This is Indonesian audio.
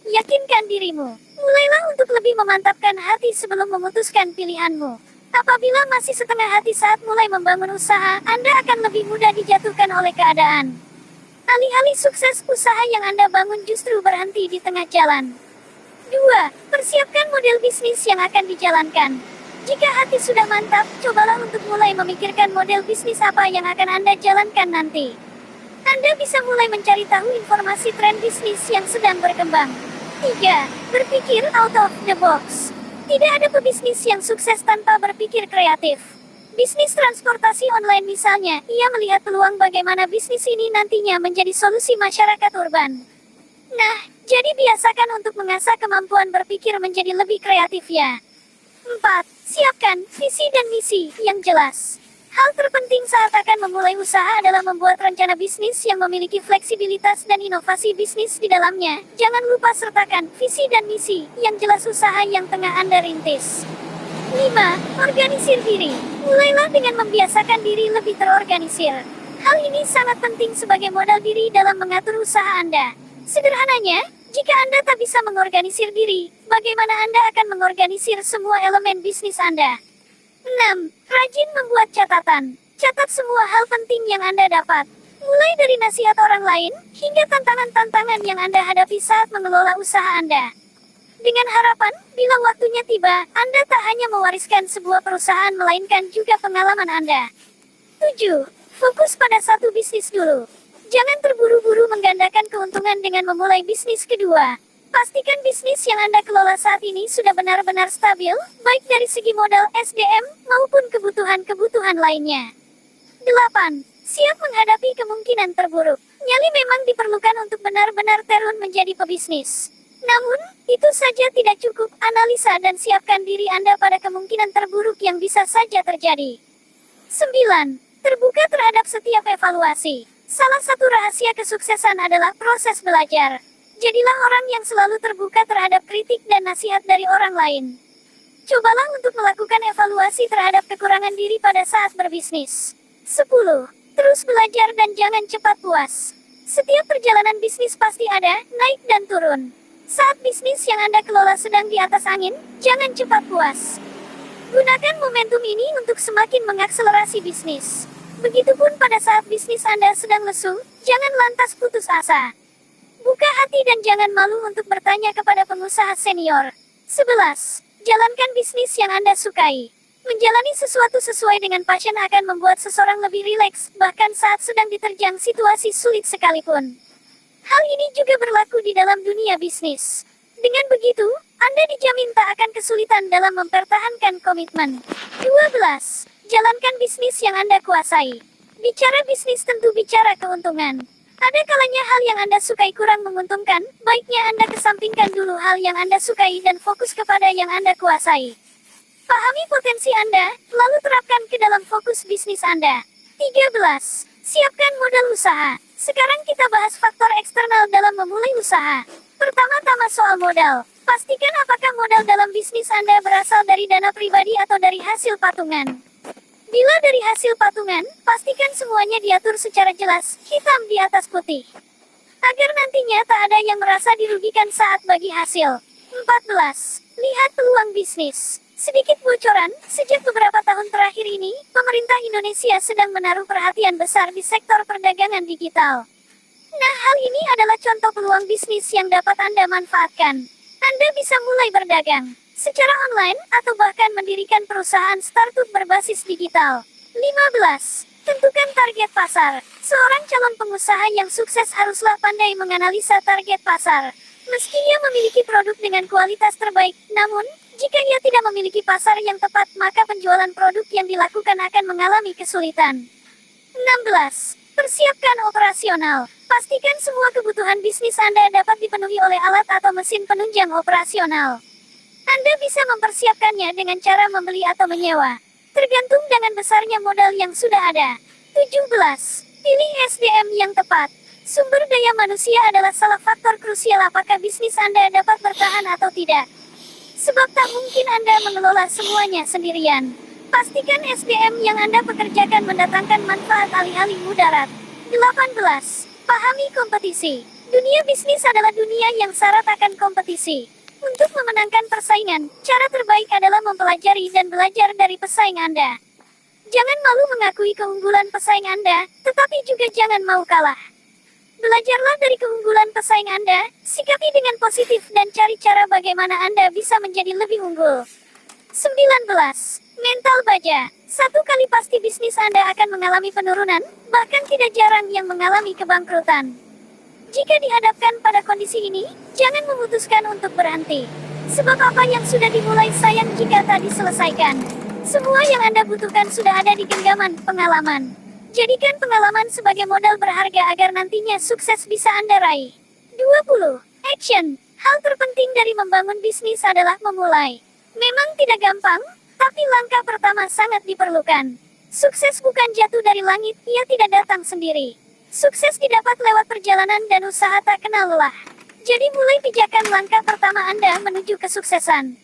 Yakinkan dirimu. Mulailah untuk lebih memantapkan hati sebelum memutuskan pilihanmu. Apabila masih setengah hati saat mulai membangun usaha, Anda akan lebih mudah dijatuhkan oleh keadaan. Alih-alih sukses, usaha yang Anda bangun justru berhenti di tengah jalan. 2. Persiapkan model bisnis yang akan dijalankan. Jika hati sudah mantap, cobalah untuk mulai memikirkan model bisnis apa yang akan Anda jalankan nanti. Anda bisa mulai mencari tahu informasi tren bisnis yang sedang berkembang. 3. Berpikir out of the box. Tidak ada pebisnis yang sukses tanpa berpikir kreatif. Bisnis transportasi online misalnya, ia melihat peluang bagaimana bisnis ini nantinya menjadi solusi masyarakat urban. Nah, jadi biasakan untuk mengasah kemampuan berpikir menjadi lebih kreatif ya. 4. Siapkan visi dan misi yang jelas. Hal terpenting saat akan memulai usaha adalah membuat rencana bisnis yang memiliki fleksibilitas dan inovasi bisnis di dalamnya. Jangan lupa sertakan visi dan misi yang jelas usaha yang tengah Anda rintis. 5. Organisir diri. Mulailah dengan membiasakan diri lebih terorganisir. Hal ini sangat penting sebagai modal diri dalam mengatur usaha Anda. Sederhananya, jika Anda tak bisa mengorganisir diri, bagaimana Anda akan mengorganisir semua elemen bisnis Anda? 6. Rajin membuat catatan. Catat semua hal penting yang Anda dapat. Mulai dari nasihat orang lain, hingga tantangan-tantangan yang Anda hadapi saat mengelola usaha Anda. Dengan harapan, bila waktunya tiba, Anda tak hanya mewariskan sebuah perusahaan melainkan juga pengalaman Anda. 7. Fokus pada satu bisnis dulu. Jangan terburu-buru menggandakan keuntungan dengan memulai bisnis kedua. Pastikan bisnis yang Anda kelola saat ini sudah benar-benar stabil, baik dari segi modal, SDM, maupun kebutuhan-kebutuhan lainnya. 8. Siap menghadapi kemungkinan terburuk. Nyali memang diperlukan untuk benar-benar terjun menjadi pebisnis. Namun, itu saja tidak cukup. Analisa dan siapkan diri Anda pada kemungkinan terburuk yang bisa saja terjadi. 9. Terbuka terhadap setiap evaluasi. Salah satu rahasia kesuksesan adalah proses belajar. Jadilah orang yang selalu terbuka terhadap kritik dan nasihat dari orang lain. Cobalah untuk melakukan evaluasi terhadap kekurangan diri pada saat berbisnis. 10. Terus belajar dan jangan cepat puas. Setiap perjalanan bisnis pasti ada naik dan turun. Saat bisnis yang Anda kelola sedang di atas angin, jangan cepat puas. Gunakan momentum ini untuk semakin mengakselerasi bisnis. Begitupun pada saat bisnis Anda sedang lesu, jangan lantas putus asa. Buka hati dan jangan malu untuk bertanya kepada pengusaha senior. 11. Jalankan bisnis yang Anda sukai. Menjalani sesuatu sesuai dengan passion akan membuat seseorang lebih rileks, bahkan saat sedang diterjang situasi sulit sekalipun. Hal ini juga berlaku di dalam dunia bisnis. Dengan begitu, Anda dijamin tak akan kesulitan dalam mempertahankan komitmen. 12. Jalankan bisnis yang Anda kuasai. Bicara bisnis tentu bicara keuntungan. Ada kalanya hal yang Anda sukai kurang menguntungkan, baiknya Anda kesampingkan dulu hal yang Anda sukai dan fokus kepada yang Anda kuasai. Pahami potensi Anda, lalu terapkan ke dalam fokus bisnis Anda. 13. Siapkan modal usaha. Sekarang kita bahas faktor eksternal dalam memulai usaha. Pertama-tama soal modal. Pastikan apakah modal dalam bisnis Anda berasal dari dana pribadi atau dari hasil patungan. Bila dari hasil patungan, pastikan semuanya diatur secara jelas, hitam di atas putih. Agar nantinya tak ada yang merasa dirugikan saat bagi hasil. 14. Lihat peluang bisnis. Sedikit bocoran, sejak beberapa tahun terakhir ini, pemerintah Indonesia sedang menaruh perhatian besar di sektor perdagangan digital. Nah, hal ini adalah contoh peluang bisnis yang dapat Anda manfaatkan. Anda bisa mulai berdagang secara online, atau bahkan mendirikan perusahaan startup berbasis digital. 15. Tentukan target pasar. Seorang calon pengusaha yang sukses haruslah pandai menganalisa target pasar. Meski ia memiliki produk dengan kualitas terbaik, namun, jika ia tidak memiliki pasar yang tepat, maka penjualan produk yang dilakukan akan mengalami kesulitan. 16. Persiapkan operasional. Pastikan semua kebutuhan bisnis Anda dapat dipenuhi oleh alat atau mesin penunjang operasional. Anda bisa mempersiapkannya dengan cara membeli atau menyewa. Tergantung dengan besarnya modal yang sudah ada. 17. Pilih SDM yang tepat. Sumber daya manusia adalah salah faktor krusial apakah bisnis Anda dapat bertahan atau tidak. Sebab tak mungkin Anda mengelola semuanya sendirian. Pastikan SDM yang Anda pekerjakan mendatangkan manfaat alih-alih mudarat. 18. Pahami kompetisi. Dunia bisnis adalah dunia yang syarat akan kompetisi. Untuk memenangkan persaingan, cara terbaik adalah mempelajari dan belajar dari pesaing Anda. Jangan malu mengakui keunggulan pesaing Anda, tetapi juga jangan mau kalah. Belajarlah dari keunggulan pesaing Anda, sikapi dengan positif dan cari cara bagaimana Anda bisa menjadi lebih unggul. 19. Mental baja. Satu kali pasti bisnis Anda akan mengalami penurunan, bahkan tidak jarang yang mengalami kebangkrutan. Jika dihadapkan pada kondisi ini, jangan memutuskan untuk berhenti. Sebab apa yang sudah dimulai sayang jika tak diselesaikan. Semua yang Anda butuhkan sudah ada di genggaman pengalaman. Jadikan pengalaman sebagai modal berharga agar nantinya sukses bisa Anda raih. 20. Action. Hal terpenting dari membangun bisnis adalah memulai. Memang tidak gampang, tapi langkah pertama sangat diperlukan. Sukses bukan jatuh dari langit, ia tidak datang sendiri. Sukses didapat lewat perjalanan dan usaha tak kenal lelah. Jadi mulai pijakan langkah pertama Anda menuju kesuksesan.